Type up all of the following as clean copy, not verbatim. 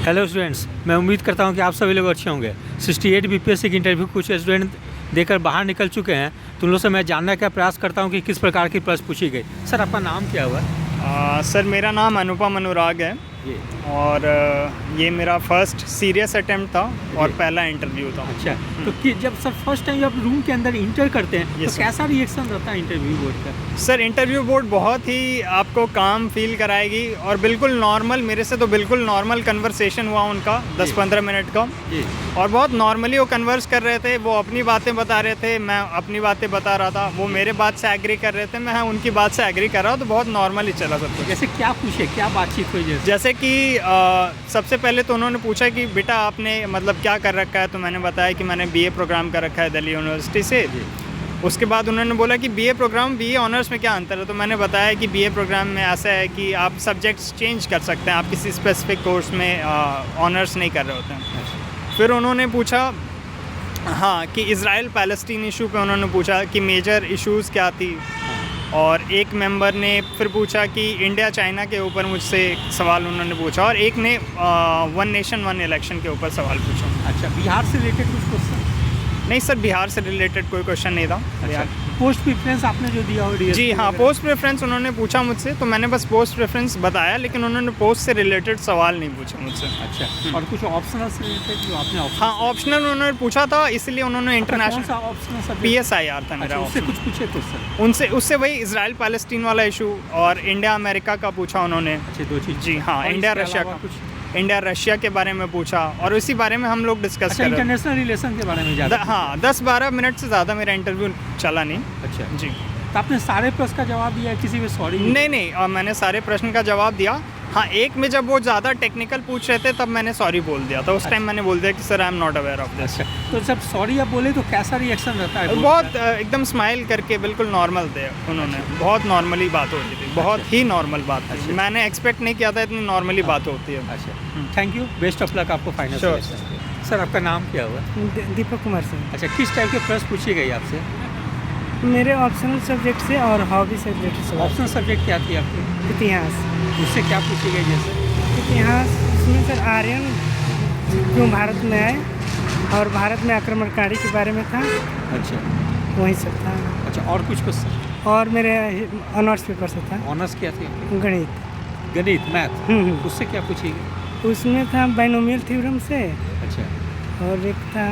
Hello students, मैं उम्मीद करता हूं कि आप सभी लोग अच्छे होंगे। 68 बीपीएससी की इंटरव्यू कुछ स्टूडेंट देकर बाहर निकल चुके हैं, तो उन लोगों से मैं जानने का प्रयास करता हूं कि किस प्रकार की प्रश्न पूछी गई। सर, आपका नाम क्या हुआ? सर, मेरा नाम अनुपम अनुराग है जी। और ये मेरा फर्स्ट सीरियस अटेम्प्ट था और पहला इंटरव्यू था। अच्छा, तो कि जब सर फर्स्ट टाइम जब रूम के अंदर इंटर करते हैं तो सर। कैसा रिएक्शन रहता है इंटरव्यू बोर्ड का? सर, इंटरव्यू बोर्ड बहुत ही आपको काम फील कराएगी और बिल्कुल नॉर्मल, मेरे से तो बिल्कुल नॉर्मल कन्वर्सेशन हुआ उनका 10-15 मिनट का। जी। और बहुत नॉर्मली वो कन्वर्स कर रहे थे, वो अपनी बातें बता रहे थे, मैं अपनी बातें बता रहा था, वो मेरे बात से एग्री कर रहे थे, मैं उनकी बात से एग्री कर रहा हूँ, तो बहुत नॉर्मली चला सब कुछ। जैसे क्या पूछे, क्या बातचीत हुई? जैसे कि सबसे पहले तो उन्होंने पूछा कि बेटा आपने मतलब क्या कर रखा है, तो मैंने बताया कि मैंने बीए प्रोग्राम कर रखा है दिल्ली यूनिवर्सिटी से। उसके बाद उन्होंने बोला कि बीए प्रोग्राम बीए ऑनर्स में क्या अंतर है, तो मैंने बताया कि बीए प्रोग्राम में ऐसा है कि आप सब्जेक्ट्स चेंज कर सकते हैं, आप किसी स्पेसिफिक कोर्स में ऑनर्स नहीं कर रहे होते हैं। फिर उन्होंने पूछा हाँ कि इज़राइल पैलेस्टीन इशू पे उन्होंने पूछा कि मेजर इश्यूज़ क्या थी, और एक मेंबर ने फिर पूछा कि इंडिया चाइना के ऊपर मुझसे सवाल उन्होंने पूछा, और एक ने वन नेशन वन इलेक्शन के ऊपर सवाल पूछा। अच्छा, बिहार से रिलेटेड कुछ क्वेश्चन? नहीं सर, बिहार से रिलेटेड कोई क्वेश्चन नहीं था। अच्छा, पोस्ट प्रेफरेंस आपने जो दिया हो? जी हाँ, पोस्ट प्रेफरेंस उन्होंने पूछा मुझसे, तो मैंने बस पोस्ट प्रेफरेंस बताया, लेकिन उन्होंने पोस्ट से रिलेटेड सवाल नहीं पूछा मुझसे। अच्छा, और कुछ ऑप्शनल से रिलेटेड जो आपने हाँ, ऑप्शनल उन्होंने पूछा था, इसलिए उन्होंने इंटरनेशनल ऑप्शनल PSIR था मेरा। उससे कुछ पूछे क्वेश्चन? उससे वही इजराइल पैलेस्टीन वाला इशू और इंडिया अमेरिका का पूछा उन्होंने। अच्छे, दो चीज़। जी हाँ, इंडिया रशिया के बारे में पूछा, और इसी बारे में हम लोग डिस्कस कर रहे थे। इंटरनेशनल रिलेशन के बारे में ज़्यादा? हाँ, 10-12 मिनट से ज़्यादा मेरा इंटरव्यू चला नहीं। अच्छा जी। तो आपने सारे प्रश्न का जवाब दिया, किसी में सॉरी? नहीं, और मैंने सारे प्रश्न का जवाब दिया। हाँ, एक में जब वो ज़्यादा टेक्निकल पूछ रहे थे तब मैंने सॉरी बोल दिया था। उस टाइम मैंने बोल दिया कि sir I am not aware of this. तो जब सॉरी आप बोले तो कैसा रिएक्शन रहता है? बहुत एकदम स्माइल करके बिल्कुल नॉर्मल थे उन्होंने। बहुत नॉर्मली बात होती थी, बहुत ही नॉर्मल बात थी। मैंने एक्सपेक्ट नहीं किया था इतनी नॉर्मली बात होती है। अच्छा, thank you, best of luck आपको फाइनल सिलेक्शन। सर, आपका नाम क्या हुआ? दीपक कुमार सिंह। अच्छा, किस टाइप के प्रश्न पूछी गई आपसे? मेरे ऑप्शनल सब्जेक्ट से और हॉबी सब्जेक्ट से। ऑप्शनल सब्जेक्ट क्या थी आपकी? इतिहास। उससे क्या पूछी गई? जैसे इतिहास उसमें सर आर्यन क्यों भारत में आए और भारत में आक्रमणकारी के बारे में था। अच्छा, वही सब था। अच्छा, और कुछ क्वेश्चन? और मेरे ऑनर्स पेपर से था। ऑनर्स क्या थी? गणित, मैथ। उससे क्या पूछी गई? उसमें था बाइनोमियल थ्योरम से। अच्छा, और एक था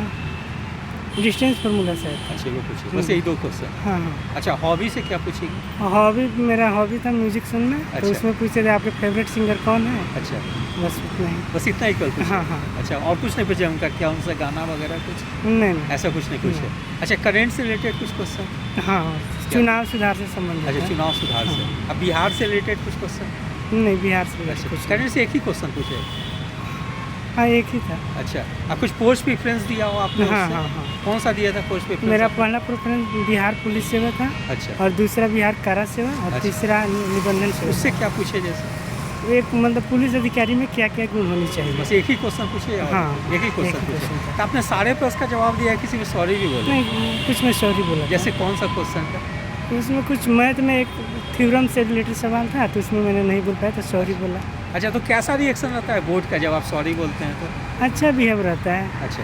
डिस्टेंस फार्मूला से था। अच्छा, वो पूछी बस यही दो क्वेश्चन? हाँ। अच्छा, हॉबी से क्या पूछी गई? हॉबी, मेरा हॉबी था म्यूजिक सुनना। अच्छा। तो उसमें पूछे थे आपके फेवरेट सिंगर कौन है। अच्छा, बस उतना ही। बस इतना ही कल पूछा? हाँ हाँ। अच्छा, और कुछ नहीं पूछा उनका? क्या उनसे गाना वगैरह कुछ? नहीं। ऐसा कुछ नहीं पूछे? अच्छा, करेंट से रिलेटेड कुछ क्वेश्चन? हाँ, चुनाव सुधार से संबंधित। अच्छा, चुनाव सुधार से। अब बिहार से रिलेटेड कुछ क्वेश्चन? नहीं, बिहार से अच्छा, कुछ करेंट से एक ही क्वेश्चन पूछे? हाँ, एक ही था। अच्छा, अब कुछ पोस्ट प्रेफरेंस दिया हो आपने? हाँ उससे? हाँ हाँ। कौन सा दिया था पोस्ट प्रेफरेंस? मेरा पहला प्रेफरेंस बिहार पुलिस सेवा था। अच्छा, और दूसरा बिहार कारा सेवा, और अच्छा। तीसरा निबंधन सेवा। उससे क्या पूछे? जैसे एक मतलब पुलिस अधिकारी में क्या क्या गुण होनी चाहिए। बस एक ही क्वेश्चन पूछे? हाँ, एक ही क्वेश्चन पूछे। था। तो आपने सारे प्रश्न का जवाब दिया, किसी में सॉरी भी बोला? नहीं, कुछ में सॉरी बोला। जैसे कौन सा क्वेश्चन था? उसमें कुछ मैथ में एक थ्योरम से रिलेटेड सवाल था, तो उसमें मैंने नहीं बोल पाया तो सॉरी बोला। अच्छा, तो कैसा रिएक्शन रहता है बोर्ड का जब आप सॉरी बोलते हैं तो? अच्छा बिहेव रहता है। अच्छा,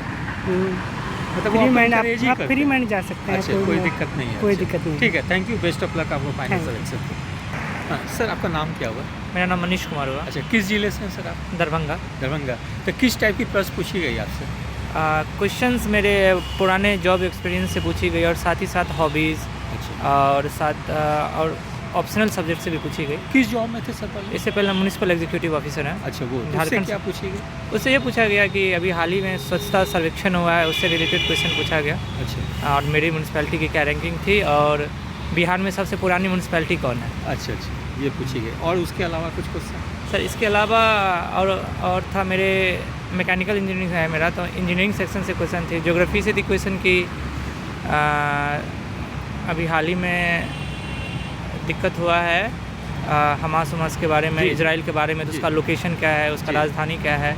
मतलब वो फ्री माइंड, आपको encourage ही आप करते फ्री हैं? माइंड जा सकते हैं। अच्छा, कोई दिक्कत नहीं है? कोई अच्छा, दिक्कत नहीं। ठीक है, thank you, best of luck आपको फाइनल Thank you। सिलेक्शन। हाँ सर, आपका नाम क्या हुआ? मेरा नाम मनीष कुमार हुआ। अच्छा, किस जिले से हैं सर आप? दरभंगा। दरभंगा। तो किस टाइप की प्रश्न पूछी गई आपसे? क्वेश्चंस मेरे पुराने जॉब एक्सपीरियंस से पूछी गई, और साथ ही साथ हॉबीज़, अच्छा, और ऑप्शनल सब्जेक्ट से भी पूछी गई। किस जॉब में थे सर पहले? इससे पहले म्यूनिसिपल एग्जीक्यूटिव ऑफिसर हैं। अच्छा, वो उससे झारखंड क्या पूछी गई? उससे ये पूछा गया कि अभी हाल ही में स्वच्छता सर्वेक्षण हुआ है, उससे रिलेटेड क्वेश्चन पूछा गया, अच्छा, और मेरी म्यूनिसपैलिटी की क्या रैंकिंग थी, और बिहार में सबसे पुरानी म्यूनिसपैलिटी कौन है। अच्छा, ये पूछी गई। और उसके अलावा कुछ क्वेश्चन? सर, इसके अलावा और था मेरे मैकेनिकल इंजीनियरिंग है मेरा, तो इंजीनियरिंग सेक्शन से क्वेश्चन थी। ज्योग्राफी से थी क्वेश्चन की अभी हाल ही में दिक्कत हुआ है हमास उमास के बारे में, इजराइल के बारे में, तो उसका लोकेशन क्या है, उसका राजधानी क्या है,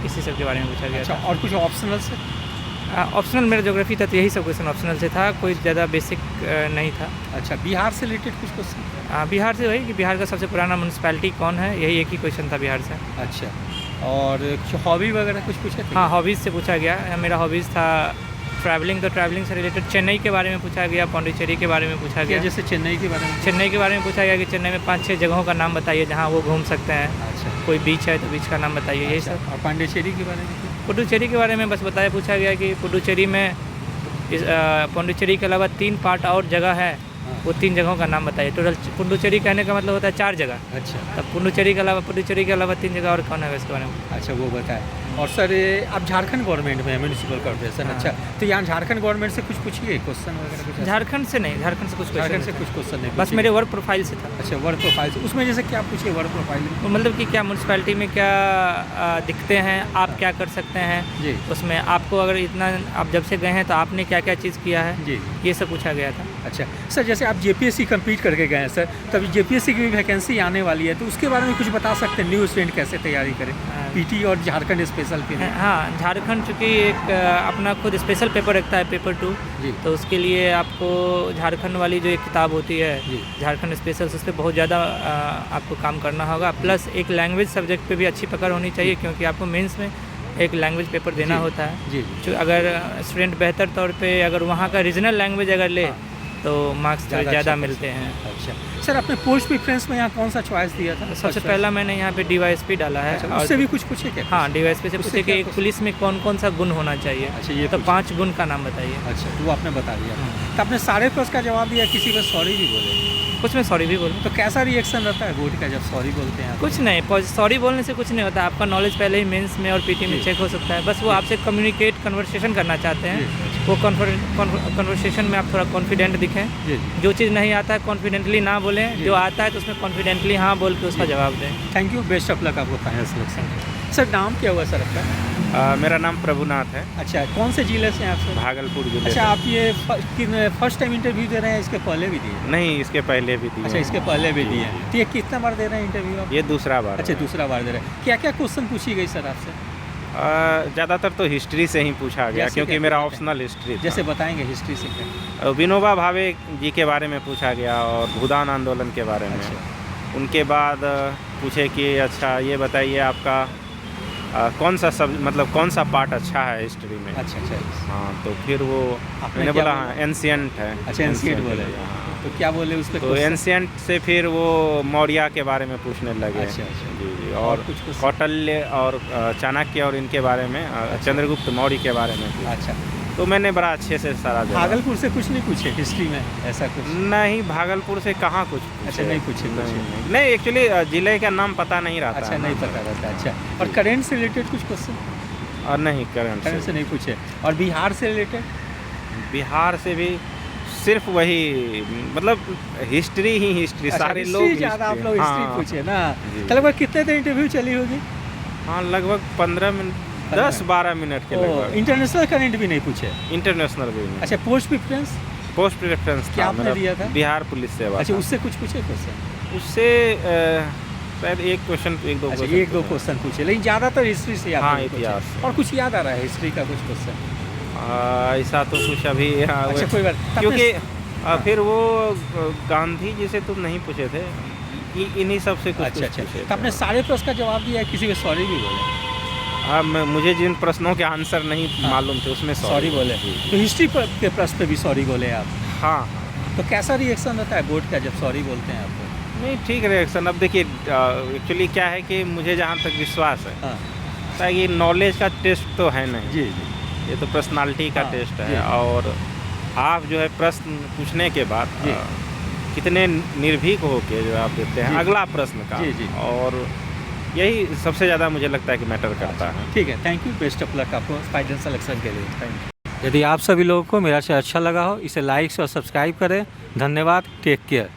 इसी सब के बारे में पूछा गया। अच्छा, और कुछ ऑप्शनल से? ऑप्शनल मेरा ज्योग्राफी था, तो यही सब क्वेश्चन ऑप्शनल से था, कोई ज़्यादा बेसिक नहीं था। अच्छा, बिहार से रिलेटेड कुछ क्वेश्चन? बिहार से वही कि बिहार का सबसे पुराना म्यूनसिपैलिटी कौन है, यही एक ही क्वेश्चन था बिहार से। अच्छा, और हॉबी वगैरह कुछ पूछे थे? हाँ, हॉबीज़ से पूछा गया। मेरा हॉबीज़ था ट्रैवलिंग, तो ट्रैवलिंग से रिलेटेड चेन्नई के बारे में पूछा गया, पौंडीचेरी के बारे में पूछा क्या गया। जैसे चेन्नई के बारे में? चेन्नई के बारे में पूछा गया कि चेन्नई में 5-6 जगहों का नाम बताइए जहाँ वो घूम सकते हैं। अच्छा। कोई बीच है तो बीच का नाम बताइए, यही सब। और पांडिचेरी के बारे में? पुडुचेरी के बारे में बस पूछा गया कि पुडुचेरी में पौंडीचेरी के अलावा 3 पार्ट और जगह है, वो 3 जगहों का नाम बताइए। टोटल पुडुचेरी कहने का मतलब होता है 4 जगह। अच्छा। तब पुडुचेरी के अलावा 3 जगह और कौन है इसके बारे में? अच्छा, वो बताएं। और सर आप झारखंड गवर्नमेंट में म्यूनिसिपल कॉर्पोरेशन। हाँ। अच्छा, तो यहाँ झारखंड गवर्नमेंट से कुछ पूछिए, क्वेश्चन वगैरह कुछ? झारखंड से नहीं, झारखंड से कुछ झारखंड से क्वेश्चन कुछ क्वेश्चन नहीं बस पूछिए। मेरे वर्क प्रोफाइल से था। अच्छा, वर्क प्रोफाइल से उसमें जैसे क्या पूछिए वर्क प्रोफाइल में? तो मतलब कि क्या म्यूनसिपैलिटी में क्या दिखते हैं, आप क्या कर सकते हैं जी उसमें, आपको अगर इतना आप जब से गए हैं तो आपने क्या क्या चीज़ किया है, जी। ये सब पूछा गया था। अच्छा सर, जैसे आप जेपीएससी कंप्लीट करके गए हैं सर, तभी जेपीएससी की भी वैकेंसी आने वाली है, तो उसके बारे में कुछ बता सकते हैं? न्यू स्टूडेंट कैसे तैयारी करें पीटी और झारखंड स्पेशल के लिए? हाँ, झारखंड चूँकि एक अपना खुद स्पेशल पेपर रखता है, पेपर 2, जी। तो उसके लिए आपको झारखंड वाली जो एक किताब होती है जी। झारखंड स्पेशल, उस पर बहुत ज़्यादा आपको काम करना होगा। प्लस एक लैंग्वेज सब्जेक्ट पे भी अच्छी पकड़ होनी चाहिए, क्योंकि आपको मेंस में एक लैंग्वेज पेपर देना जी। होता है। जी जो अगर स्टूडेंट बेहतर तौर पे अगर वहाँ का रीजनल लैंग्वेज अगर ले तो मार्क्स ज़्यादा अच्छा मिलते हैं। अच्छा सर, आपने पोस्ट प्रेफरेंस में यहाँ कौन सा चॉइस दिया था? सबसे पहला मैंने यहाँ पे DYSP डाला है। अच्छा, उससे भी कुछ पूछे क्या? हाँ, DYSP से उससे पूछे कि क्या एक पुलिस में कौन कौन सा गुण होना चाहिए। अच्छा, ये तो 5 गुण का नाम बताइए। अच्छा, तो वो आपने बता दिया। तो आपने सारे प्रश्न का जवाब दिया, किसी में सॉरी भी बोले? कुछ में सॉरी भी बोलूँ तो कैसा रिएक्शन रहता है वोट का जब सॉरी बोलते हैं आप? कुछ नहीं, सॉरी बोलने से कुछ नहीं होता। आपका नॉलेज पहले ही मेंस में और पीटी में जी। चेक हो सकता है। बस वो आपसे कम्युनिकेट कन्वर्सेशन करना चाहते हैं। वो कन्वर्सेशन में आप थोड़ा कॉन्फिडेंट दिखें। जी। जो चीज़ नहीं आता है कॉन्फिडेंटली ना बोलें, जी। जो आता है तो उसमें कॉन्फिडेंटली हाँ बोल के उसका जवाब दें। Thank you, best of luck आपको फाइनल सिलेक्शन। सर नाम क्या हुआ सर आपका? मेरा नाम प्रभुनाथ है, अच्छा, कौन से जिले से हैं आप सर? भागलपुर जिले अच्छा, से। आप ये फर्स्ट टाइम इंटरव्यू दे रहे हैं, इसके पहले भी दिए? नहीं, इसके पहले भी दिए अच्छा, हैं। इसके पहले भी दिए हैं। तो ये कितना बार दे रहे हैं इंटरव्यू आप? ये दूसरा बार अच्छा, है। दूसरा बार दे रहे हैं। क्या क्या क्वेश्चन पूछी गई सर आपसे? ज़्यादातर तो हिस्ट्री से ही पूछा गया, जैसे क्योंकि क्या मेरा पूछा? ऑप्शनल हिस्ट्री था। जैसे बताएंगे हिस्ट्री से क्या? विनोबा भावे जी के बारे में पूछा गया और भूदान आंदोलन के बारे में। अच्छा। उनके बाद पूछे कि अच्छा ये बताइए आपका कौन सा मतलब कौन सा पार्ट अच्छा है हिस्ट्री में। अच्छा अच्छा। हाँ, तो फिर वो आपने मैंने क्या बोला बोला? हाँ एंशियंट है। अच्छा, एंशिएंट बोले। हाँ। तो क्या बोले उस पर? तो एंशियंट से फिर वो मौर्य के बारे में पूछने लगे। अच्छा, अच्छा। जी जी। और और कुछ कुछ? कौटिल्य और चाणक्य और इनके बारे में, चंद्रगुप्त मौर्य के बारे में पूछा। अच्छा, तो मैंने बड़ा अच्छे से सारा जवाब। भागलपुर से कुछ नहीं पूछे हिस्ट्री में ऐसा कुछ? नहीं, भागलपुर से कहाँ कुछ पूछे। अच्छा, नहीं पूछे, नहीं एक्चुअली जिले का नाम पता नहीं रहता अच्छा, है नहीं ना। पता रहता। अच्छा, और करेंट से रिलेटेड कुछ क्वेश्चन? और नहीं, करंट करेंट से नहीं पूछे। और बिहार से रिलेटेड? बिहार से भी सिर्फ वही, मतलब हिस्ट्री ही हिस्ट्री, सारे लोग ज़्यादा आप लोग हिस्ट्री हाँ, पूछे ना। जी। तो लगभग कितने देर इंटरव्यू चली होगी? हाँ, लगभग 15 मिनट, 10-12 मिनट के लगभग। इंटरनेशनल करेंट भी नहीं पूछे? इंटरनेशनल भी नहीं। अच्छा, पोस्ट प्रेफरेंस पोस्ट प्रेफरेंस क्या था आपने मेरा, दिया था? बिहार पुलिस सेवा। अच्छा, था। उससे कुछ पूछे क्वेश्चन? उससे शायद एक क्वेश्चन, एक दो अच्छा, question एक दो क्वेश्चन पूछे, लेकिन ज़्यादातर हिस्ट्री से याद हाँ, नहीं पूछे। इतिहास। और कुछ याद आ रहा है हिस्ट्री का कुछ क्वेश्चन? ऐसा तो कुछ अभी अच्छा, कोई बात। तो क्योंकि आपने- फिर वो गांधी जी से तो नहीं पूछे थे, इन्हीं सब से कुछ अच्छा कुछ अच्छा। पूछे तो थे। आपने सारे प्रश्न का जवाब दिया है, किसी में सॉरी भी बोले? हाँ, मुझे जिन प्रश्नों के आंसर नहीं हाँ। मालूम थे उसमें सॉरी बोले। तो हिस्ट्री के प्रश्न पे भी सॉरी बोले आप? हाँ। तो कैसा रिएक्शन रहता है बोर्ड का जब सॉरी बोलते हैं आपको? नहीं, ठीक रिएक्शन। अब देखिए एक्चुअली क्या है कि मुझे जहाँ तक विश्वास है, हाँ ताकि नॉलेज का टेस्ट तो है नहीं, जी जी। ये तो पर्सनालिटी का हाँ, टेस्ट जी। है। और आप जो है प्रश्न पूछने के बाद जी। कितने निर्भीक होके जवाब देते हैं जी। अगला प्रश्न का। जी, जी। और यही सबसे ज़्यादा मुझे लगता है कि मैटर करता है। ठीक है, thank you, best of luck आपको फाइनल सिलेक्शन के लिए। Thank you. यदि आप सभी लोगों को मेरा शो अच्छा लगा हो, इसे लाइक और सब्सक्राइब करें। धन्यवाद, टेक केयर।